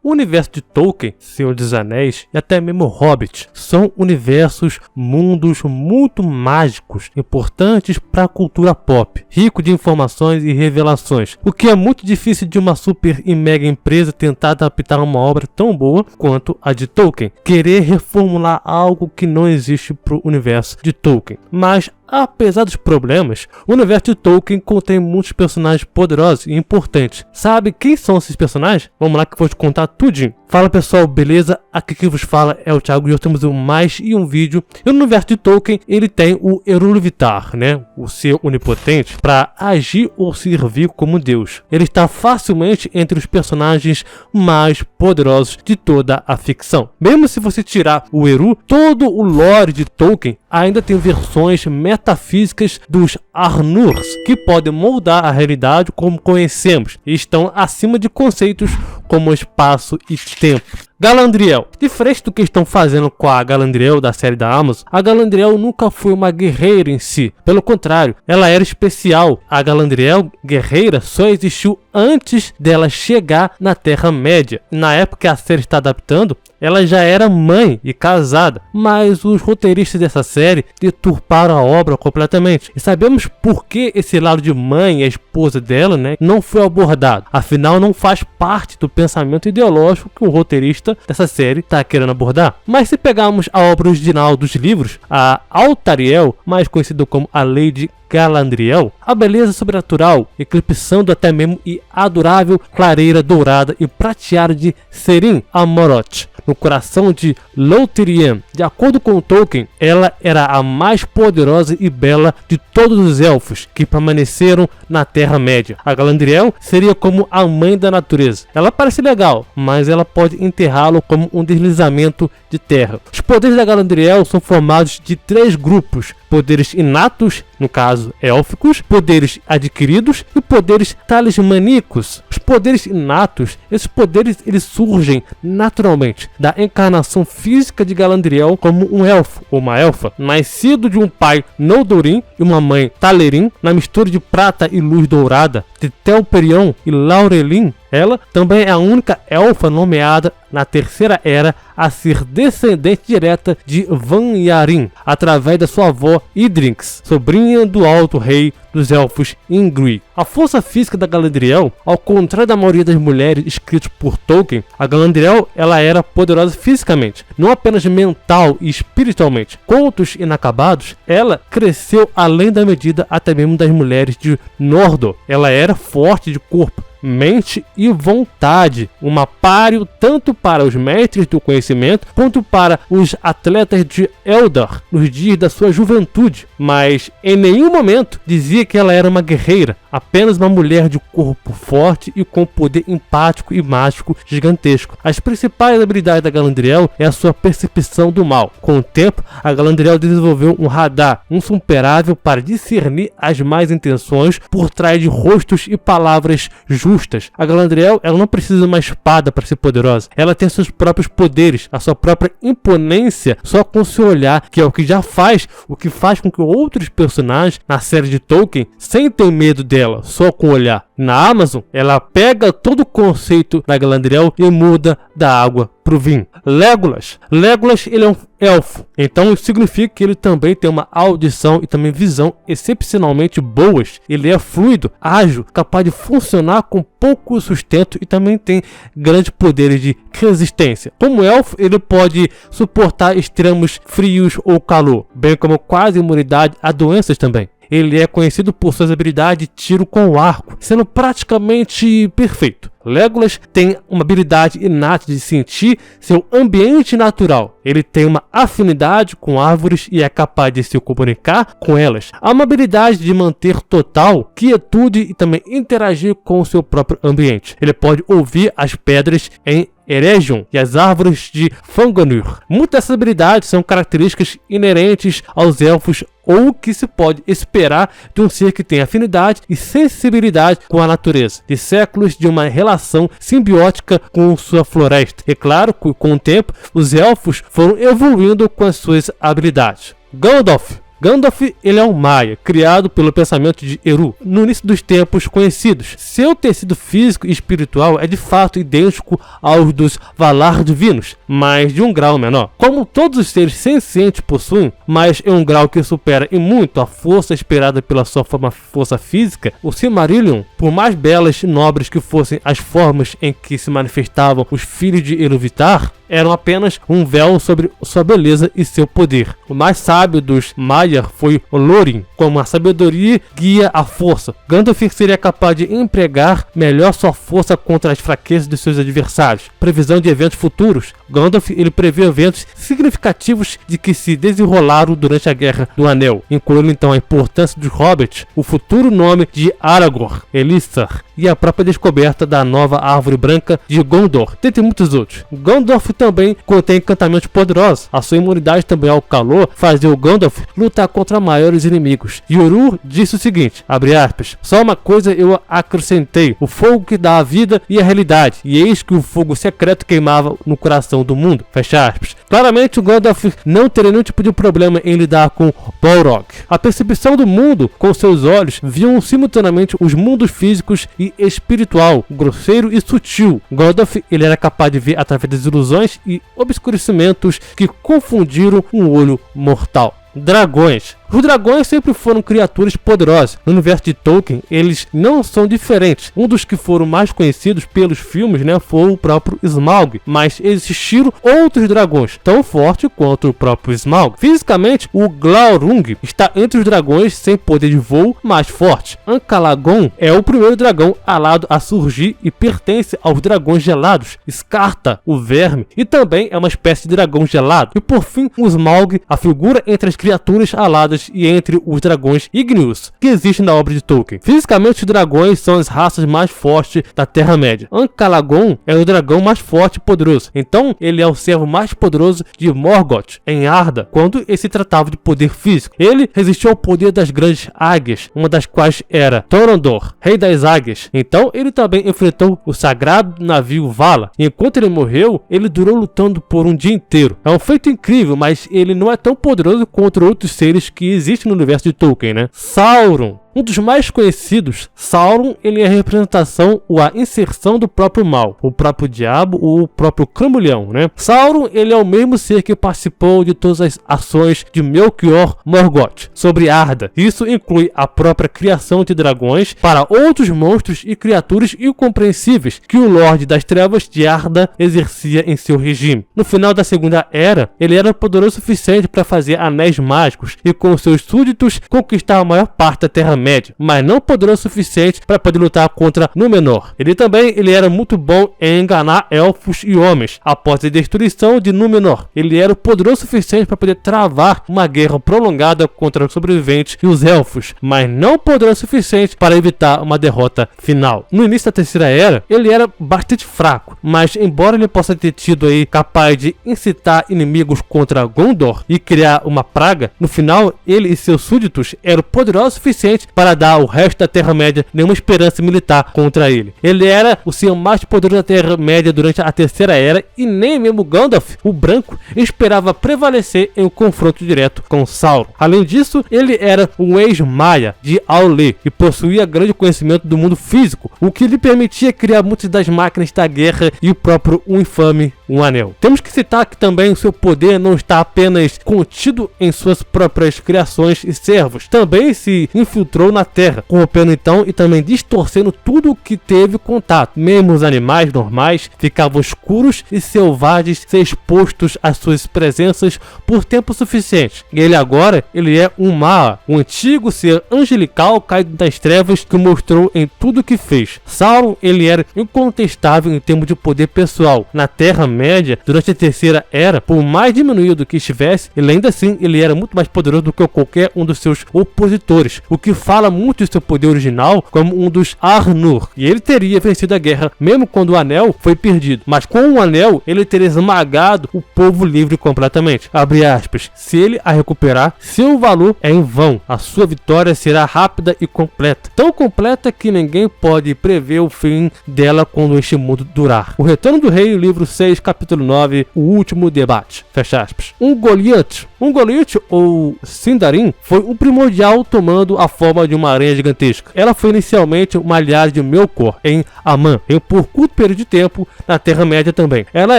O universo de Tolkien, Senhor dos Anéis e até mesmo Hobbit são universos, mundos muito mágicos, importantes para a cultura pop, rico de informações e revelações, o que é muito difícil de uma super e mega empresa tentar adaptar uma obra tão boa quanto a de Tolkien, querer reformular algo que não existe para o universo de Tolkien. Mas apesar dos problemas, o universo de Tolkien contém muitos personagens poderosos e importantes. Sabe quem são esses personagens? Vamos lá que eu vou te contar tudinho. Fala pessoal, beleza? Aqui que vos fala é o Thiago e hoje temos mais um vídeo. E no universo de Tolkien, ele tem o Iluvatar, né? O ser onipotente para agir ou servir como Deus. Ele está facilmente entre os personagens mais poderosos de toda a ficção. Mesmo se você tirar o Eru, todo o lore de Tolkien ainda tem versões metafísicas dos Arnurs, que podem moldar a realidade como conhecemos e estão acima de conceitos como espaço e tempo. Galadriel. Diferente do que estão fazendo com a Galadriel da série da Amazon, a Galadriel nunca foi uma guerreira em si. Pelo contrário, ela era especial. A Galadriel guerreira só existiu antes dela chegar na Terra-média. Na época que a série está adaptando, ela já era mãe e casada, mas os roteiristas dessa série deturparam a obra completamente. E sabemos por que esse lado de mãe e a esposa dela, né, não foi abordado. Afinal, não faz parte do pensamento ideológico que o roteirista dessa série está querendo abordar. Mas se pegarmos a obra original dos livros, a Altariel, mais conhecida como a Lady Galadriel, a beleza sobrenatural, eclipsando até mesmo e adorável clareira dourada e prateada de Serim Amoroth, no coração de Lothlórien. De acordo com Tolkien, ela era a mais poderosa e bela de todos os elfos que permaneceram na Terra-média. A Galadriel seria como a mãe da natureza. Ela parece legal, mas ela pode enterrá-lo como um deslizamento de terra. Os poderes da Galadriel são formados de 3 grupos: poderes inatos, no caso élficos, poderes adquiridos e poderes talismânicos. Os poderes inatos, esses poderes eles surgem naturalmente da encarnação física de Galadriel como um elfo ou uma elfa, nascido de um pai Noldorin e uma mãe Talerin, na mistura de prata e luz dourada de Telperion e Laurelin. Ela também é a única elfa nomeada na Terceira Era a ser descendente direta de Van-Yarin, através da sua avó Idrinx, sobrinha do Alto Rei dos Elfos Ingrid. A força física da Galadriel, ao contrário da maioria das mulheres escritas por Tolkien, a Galadriel ela era poderosa fisicamente, não apenas mental e espiritualmente. Contos inacabados, ela cresceu além da medida até mesmo das mulheres de Mordor. Ela era forte de corpo, mente e vontade, uma páreo tanto para os mestres do conhecimento quanto para os atletas de Eldar nos dias da sua juventude, mas em nenhum momento dizia que ela era uma guerreira, apenas uma mulher de corpo forte e com poder empático e mágico gigantesco. As principais habilidades da Galadriel é a sua percepção do mal. Com o tempo, a Galadriel desenvolveu um radar insuperável para discernir as más intenções por trás de rostos e palavras justas. A Galadriel ela não precisa de uma espada para ser poderosa. Ela tem seus próprios poderes, a sua própria imponência só com seu olhar, que é o que já faz, o que faz com que outros personagens na série de Tolkien sentem medo dela, só com o olhar. Na Amazon, ela pega todo o conceito da Galadriel e muda da água pro vinho. Legolas. Legolas ele é um elfo, então isso significa que ele também tem uma audição e também visão excepcionalmente boas. Ele é fluido, ágil, capaz de funcionar com pouco sustento e também tem grandes poderes de resistência. Como elfo, ele pode suportar extremos frios ou calor, bem como quase imunidade a doenças também. Ele é conhecido por suas habilidades de tiro com o arco, sendo praticamente perfeito. Legolas tem uma habilidade inata de sentir seu ambiente natural. Ele tem uma afinidade com árvores e é capaz de se comunicar com elas. Há uma habilidade de manter total quietude e também interagir com o seu próprio ambiente. Ele pode ouvir as pedras em Eregion e as árvores de Fangonur. Muitas dessas habilidades são características inerentes aos elfos ou que se pode esperar de um ser que tem afinidade e sensibilidade com a natureza, de séculos de uma relação simbiótica com sua floresta. É claro que com o tempo os elfos foram evoluindo com as suas habilidades. Gandalf. Gandalf, ele é um Maia, criado pelo pensamento de Eru, no início dos tempos conhecidos. Seu tecido físico e espiritual é de fato idêntico aos dos Valar divinos, mas de um grau menor. Como todos os seres sencientes possuem, mas em um grau que supera em muito a força esperada pela sua força física, o Silmarillion, por mais belas e nobres que fossem as formas em que se manifestavam os filhos de Iluvatar, eram apenas um véu sobre sua beleza e seu poder. O mais sábio dos Maiar foi Lórien, como a sabedoria guia a força. Gandalf seria capaz de empregar melhor sua força contra as fraquezas de seus adversários. Previsão de eventos futuros. Gandalf, ele prevê eventos significativos de que se desenrolaram durante a Guerra do Anel, incluindo então a importância dos Hobbits, o futuro nome de Aragorn, Elissar e a própria descoberta da nova árvore branca de Gondor, dentre muitos outros. Gandalf também contém encantamentos poderosos. A sua imunidade também ao calor fazia o Gandalf lutar contra maiores inimigos. Yoru disse o seguinte, abre aspas, só uma coisa eu acrescentei, o fogo que dá a vida e a realidade, e eis que o fogo secreto queimava no coração do mundo, fecha aspas. Claramente o Gandalf não teria nenhum tipo de problema em lidar com Balrog. A percepção do mundo com seus olhos viam simultaneamente os mundos físicos e espiritual, grosseiro e sutil. Gandalf, ele era capaz de ver através das ilusões e obscurecimentos que confundiram um olho mortal. Dragões. Os dragões sempre foram criaturas poderosas. No universo de Tolkien, eles não são diferentes. Um dos que foram mais conhecidos pelos filmes, foi o próprio Smaug. Mas existiram outros dragões, tão fortes quanto o próprio Smaug. Fisicamente, o Glaurung está entre os dragões sem poder de voo mais fortes. Ancalagon é o primeiro dragão alado a surgir e pertence aos dragões gelados. Scarta, o verme, e também é uma espécie de dragão gelado. E por fim, o Smaug, a figura entre as criaturas aladas e entre os dragões ígneos que existem na obra de Tolkien. Fisicamente, os dragões são as raças mais fortes da Terra-média. Ancalagon é o dragão mais forte e poderoso. Então, ele é o servo mais poderoso de Morgoth, em Arda, quando ele se tratava de poder físico. Ele resistiu ao poder das grandes águias, uma das quais era Torondor, rei das águias. Então, ele também enfrentou o sagrado navio Vala. E enquanto ele morreu, ele durou lutando por um dia inteiro. É um feito incrível, mas ele não é tão poderoso contra outros seres que existem no universo de Tolkien, Sauron. Um dos mais conhecidos, Sauron, ele é a representação ou a inserção do próprio mal, o próprio diabo ou o próprio Cramulhão, Sauron, ele é o mesmo ser que participou de todas as ações de Melkor Morgoth sobre Arda. Isso inclui a própria criação de dragões para outros monstros e criaturas incompreensíveis que o Lorde das Trevas de Arda exercia em seu regime. No final da Segunda Era, ele era poderoso o suficiente para fazer anéis mágicos e com seus súditos conquistar a maior parte da Terra-média, mas não poderoso o suficiente para poder lutar contra Númenor. Ele era muito bom em enganar elfos e homens. Após a destruição de Númenor, ele era poderoso o suficiente para poder travar uma guerra prolongada contra os sobreviventes e os elfos, mas não poderoso o suficiente para evitar uma derrota final. No início da Terceira Era, ele era bastante fraco, mas embora ele possa ter tido capaz de incitar inimigos contra Gondor e criar uma praga, no final ele e seus súditos eram poderosos o suficiente para dar ao resto da Terra-média nenhuma esperança militar contra ele. Ele era o ser mais poderoso da Terra-média durante a Terceira Era e nem mesmo Gandalf, o branco, esperava prevalecer em um confronto direto com Sauron. Além disso, ele era um ex-Maia de Aule e possuía grande conhecimento do mundo físico, o que lhe permitia criar muitas das máquinas da guerra e o próprio infame Anel. Temos que citar que também o seu poder não está apenas contido em suas próprias criações e servos, também se infiltrou na Terra, corrompendo então e também distorcendo tudo o que teve contato. Mesmo os animais normais ficavam escuros e selvagens, ser expostos às suas presenças por tempo suficiente. E ele agora, ele é um Maa, um antigo ser angelical caído das trevas que mostrou em tudo o que fez. Sauron, ele era incontestável em termos de poder pessoal. Na Terra-média, durante a Terceira Era, por mais diminuído que estivesse, ele ainda assim ele era muito mais poderoso do que qualquer um dos seus opositores, o que fala muito de seu poder original como um dos Arnur, e ele teria vencido a guerra mesmo quando o anel foi perdido, mas com o anel ele teria esmagado o povo livre completamente. Abre aspas, se ele a recuperar, seu valor é em vão, a sua vitória será rápida e completa, tão completa que ninguém pode prever o fim dela quando este mundo durar. O Retorno do Rei, livro 6, capítulo 9, o último debate. Fecha aspas. Ungoliant ou Sindarin foi um primordial tomando a forma de uma aranha gigantesca. Ela foi inicialmente uma aliada de Melkor em Aman, e por curto período de tempo na Terra-média também. Ela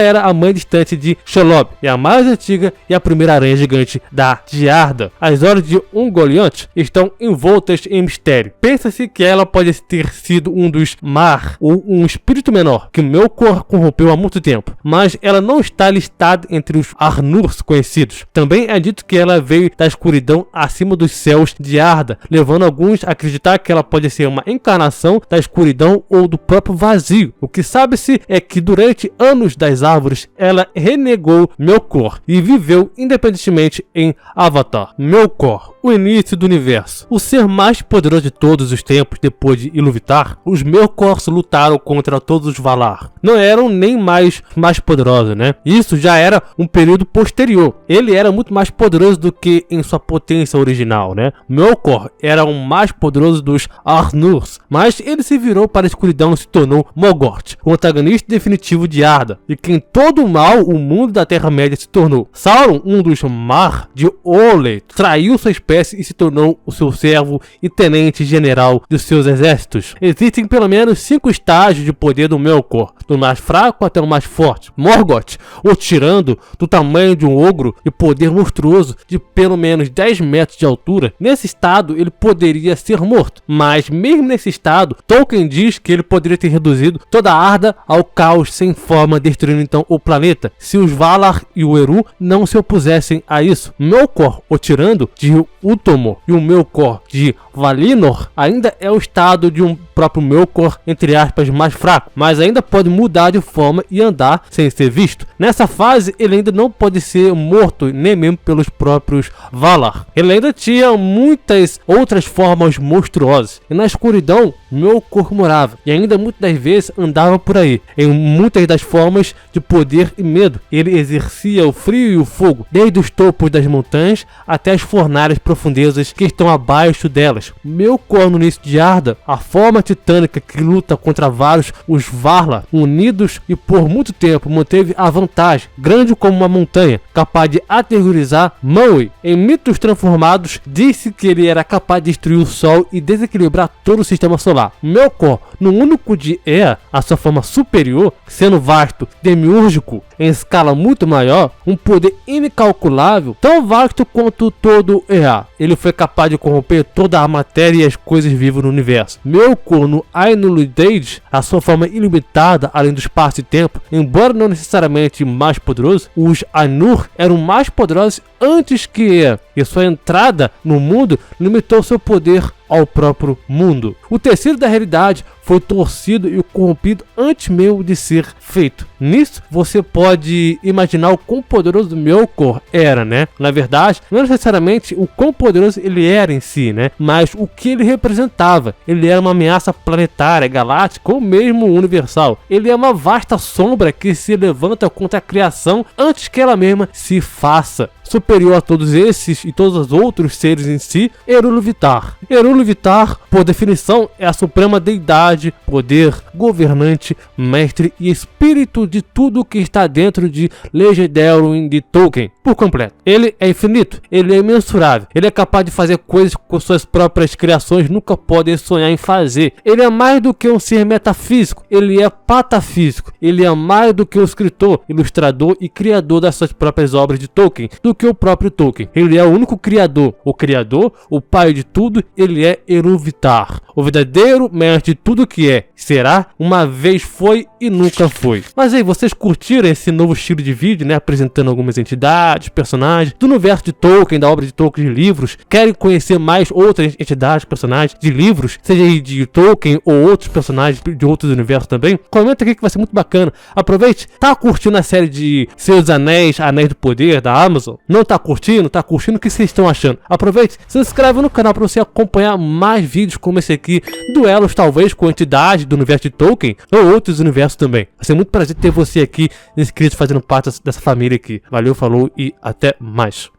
era a mãe distante de Shelob, e a mais antiga e a primeira aranha gigante da Diarda. As horas de Ungoliant estão envoltas em mistério. Pensa-se que ela pode ter sido um dos Mar, ou um espírito menor, que Melkor corrompeu há muito tempo, mas ela não está listada entre os Arnurs conhecidos. Também é dito que ela veio da escuridão acima dos céus de Arda, levando alguns a acreditar que ela pode ser uma encarnação da escuridão ou do próprio vazio. O que sabe-se é que durante anos das árvores ela renegou Melkor e viveu independentemente em Avatar. Melkor, o início do universo. O ser mais poderoso de todos os tempos depois de Iluvatar, os Melkors lutaram contra todos os Valar. Não eram nem mais poderosos, né? Isso já era um período posterior. Ele era muito mais poderoso do que em sua potência original, né? Melkor era o mais poderoso dos Arnurs, mas ele se virou para a escuridão e se tornou Morgoth, o antagonista definitivo de Arda, e quem todo o mal o mundo da Terra-média se tornou. Sauron, um dos Mar de Orleth, traiu sua espécie e se tornou o seu servo e tenente general de seus exércitos. Existem pelo menos 5 estágios de poder do Melkor, do mais fraco até o mais forte. Morgoth, o tirano do tamanho de um ogro e poder monstruoso de pelo menos 10 metros de altura. Nesse estado ele poderia ser morto, mas mesmo nesse estado, Tolkien diz que ele poderia ter reduzido toda a Arda ao caos sem forma, destruindo então o planeta, se os Valar e o Eru não se opusessem a isso. Melkor, o tirano de Último, e o Melkor de Valinor ainda é o estado de um próprio Melkor, entre aspas, mais fraco, mas ainda pode mudar de forma e andar sem ser visto. Nessa fase ele ainda não pode ser morto nem mesmo pelos próprios Valar. Ele ainda tinha muitas outras formas monstruosas, e na escuridão Melkor morava, e ainda muitas das vezes andava por aí, em muitas das formas de poder e medo. Ele exercia o frio e o fogo, desde os topos das montanhas até as fornalhas profundezas que estão abaixo delas. Melkor, no início de Arda, a forma titânica que luta contra vários, os Valar, unidos, e por muito tempo manteve a vantagem, grande como uma montanha, capaz de aterrorizar Manwë. Em Mitos Transformados, disse que ele era capaz de destruir o Sol e desequilibrar todo o sistema solar. Melkor, no único de Ea, a sua forma superior, sendo vasto, demiúrgico, em escala muito maior, um poder incalculável, tão vasto quanto todo Ea. Ele foi capaz de corromper toda a matéria e as coisas vivas no universo. Melkor, no Ainul Daed, a sua forma ilimitada, além do espaço e tempo, embora não necessariamente mais poderoso, os Ainur eram mais poderosos antes que Ea, e sua entrada no mundo limitou seu poder ao próprio mundo. O tecido da realidade foi torcido e corrompido antes mesmo de ser feito. Nisso, você pode imaginar o quão poderoso Melkor era, né? Na verdade, não necessariamente o quão poderoso ele era em si, né? Mas o que ele representava. Ele era uma ameaça planetária, galáctica ou mesmo universal. Ele é uma vasta sombra que se levanta contra a criação antes que ela mesma se faça. Superior a todos esses e todos os outros seres em si, Iluvatar. Iluvatar, por definição, é a suprema deidade, poder, governante, mestre e espírito de tudo que está dentro de Legendário de Tolkien, por completo. Ele é infinito, ele é imensurável, ele é capaz de fazer coisas que suas próprias criações nunca podem sonhar em fazer. Ele é mais do que um ser metafísico, ele é patafísico, ele é mais do que um escritor, ilustrador e criador das suas próprias obras de Tolkien, do que o próprio Tolkien. Ele é o único criador, o pai de tudo. Ele é Iluvatar, o verdadeiro mestre de tudo que é, será, uma vez foi e nunca foi. Mas aí, vocês curtiram esse novo estilo de vídeo, né? Apresentando algumas entidades, personagens do universo de Tolkien, da obra de Tolkien, de livros. Querem conhecer mais outras entidades, personagens de livros, seja de Tolkien ou outros personagens de outros universos também? Comenta aqui que vai ser muito bacana. Aproveite. Tá curtindo a série de Senhor dos Anéis, Anéis do Poder, da Amazon? Não tá curtindo? Tá curtindo? O que vocês estão achando? Aproveite, se inscreve no canal para você acompanhar mais vídeos como esse aqui, duelos talvez com entidades do universo de Tolkien ou outros universos também. Vai ser muito prazer ter você aqui inscrito, fazendo parte dessa família aqui. Valeu, falou e até mais.